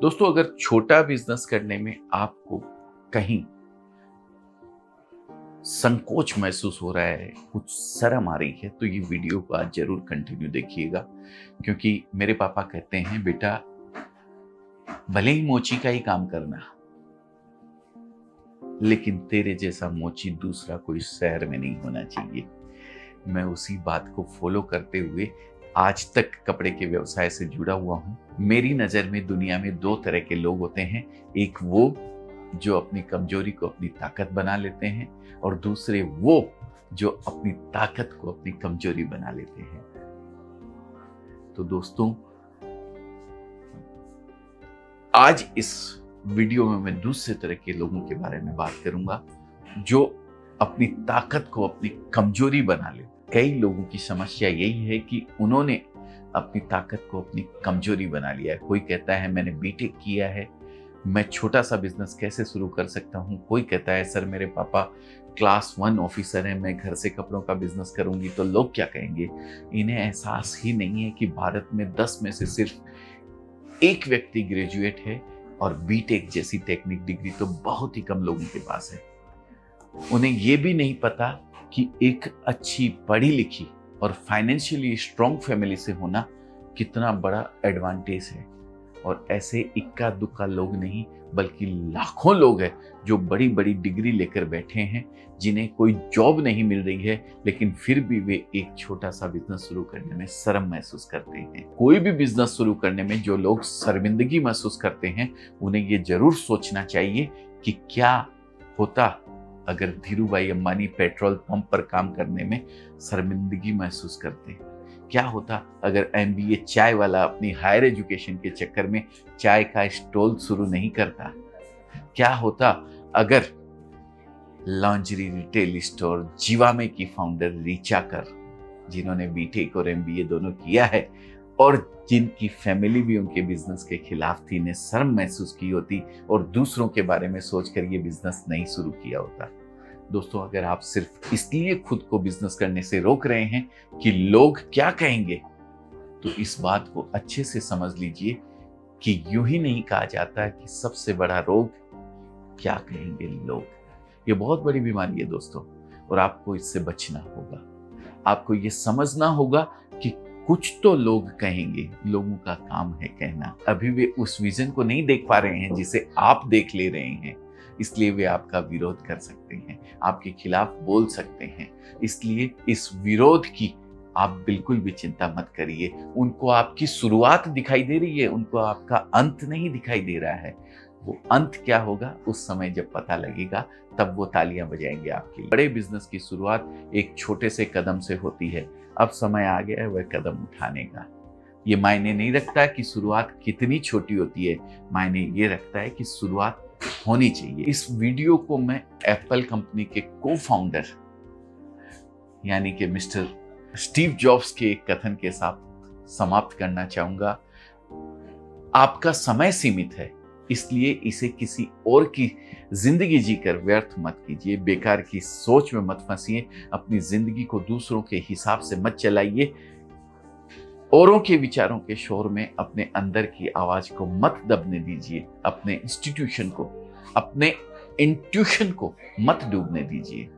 दोस्तों, अगर छोटा बिजनेस करने में आपको कहीं संकोच महसूस हो रहा है, कुछ शर्म आ रही है, तो ये वीडियो को आज जरूर कंटिन्यू देखिएगा। क्योंकि मेरे पापा कहते हैं, बेटा भले ही मोची का ही काम करना, लेकिन तेरे जैसा मोची दूसरा कोई शहर में नहीं होना चाहिए। मैं उसी बात को फॉलो करते हुए आज तक कपड़े के व्यवसाय से जुड़ा हुआ हूं। मेरी नजर में दुनिया में दो तरह के लोग होते हैं। एक वो जो अपनी कमजोरी को अपनी ताकत बना लेते हैं, और दूसरे वो जो अपनी ताकत को अपनी कमजोरी बना लेते हैं। तो दोस्तों, आज इस वीडियो में मैं दूसरे तरह के लोगों के बारे में बात करूंगा, जो अपनी ताकत को अपनी कमजोरी बना लेते हैं। कई लोगों की समस्या यही है कि उन्होंने अपनी ताकत को अपनी कमजोरी बना लिया है। कोई कहता है मैंने बीटेक किया है, मैं छोटा सा बिजनेस कैसे शुरू कर सकता हूं। कोई कहता है सर मेरे पापा क्लास 1 ऑफिसर हैं, मैं घर से कपड़ों का बिजनेस करूंगी तो लोग क्या कहेंगे। इन्हें एहसास ही नहीं है कि भारत में 10 में से सिर्फ एक व्यक्ति ग्रेजुएट है, और बीटेक जैसी टेक्निक डिग्री तो बहुत ही कम लोगों के पास है। उन्हें यह भी नहीं पता कि एक अच्छी पढ़ी लिखी और फाइनेंशियली स्ट्रॉन्ग फैमिली से होना कितना बड़ा एडवांटेज है। और ऐसे इक्का दुक्का लोग नहीं, बल्कि लाखों लोग हैं जो बड़ी बड़ी डिग्री लेकर बैठे हैं, जिन्हें कोई जॉब नहीं मिल रही है, लेकिन फिर भी वे एक छोटा सा बिजनेस शुरू करने में शर्म महसूस करते हैं। कोई भी बिजनेस शुरू करने में जो लोग शर्मिंदगी महसूस करते हैं, उन्हें ये जरूर सोचना चाहिए कि क्या होता अगर धीरूभाई अंबानी पेट्रोल पंप पर काम करने में शर्मिंदगी महसूस करते। क्या होता अगर एमबीए चाय वाला अपनी हायर एजुकेशन के चक्कर में चाय का स्टॉल शुरू नहीं करता। क्या होता अगर लॉन्जरी रिटेल स्टोर जीवामे की फाउंडर रीचा कर, जिन्होंने बीटेक और एमबीए दोनों किया है और जिनकी फैमिली भी उनके बिजनेस के खिलाफ थी, ने शर्म महसूस की होती और दूसरों के बारे में सोचकर ये बिजनेस नहीं शुरू किया होता। दोस्तों, अगर आप सिर्फ इसलिए खुद को बिजनेस करने से रोक रहे हैं कि लोग क्या कहेंगे, तो इस बात को अच्छे से समझ लीजिए कि यूं ही नहीं कहा जाता कि सबसे बड़ा रोग क्या कहेंगे लोग। ये बहुत बड़ी बीमारी है दोस्तों, और आपको इससे बचना होगा। आपको ये समझना होगा कि कुछ तो लोग कहेंगे, लोगों का काम है कहना। अभी वे उस विजन को नहीं देख पा रहे हैं जिसे आप देख ले रहे हैं, इसलिए वे आपका विरोध कर सकते हैं, आपके खिलाफ बोल सकते हैं। इसलिए इस विरोध की आप बिल्कुल भी चिंता मत करिए। उनको आपकी शुरुआत दिखाई दे रही है, उनको आपका अंत नहीं दिखाई दे रहा है। वो अंत क्या होगा उस समय जब पता लगेगा, तब वो तालियां बजाएंगे आपके लिए। बड़े बिजनेस की शुरुआत एक छोटे से कदम से होती है। अब समय आ गया है वह कदम उठाने का। ये मायने नहीं रखता कि शुरुआत कितनी छोटी होती है, मायने ये रखता है कि शुरुआत होनी चाहिए। इस वीडियो को मैं एप्पल कंपनी के को फाउंडर यानी कि मिस्टर स्टीव जॉब्स के एक कथन के साथ समाप्त करना चाहूंगा। आपका समय सीमित है, इसलिए इसे किसी और की जिंदगी जीकर व्यर्थ मत कीजिए। बेकार की सोच में मत फंसिए। अपनी जिंदगी को दूसरों के हिसाब से मत चलाइए। औरों के विचारों के शोर में अपने अंदर की आवाज को मत दबने दीजिए। अपने इंस्टीट्यूशन को, अपने इंट्यूशन को मत डूबने दीजिए।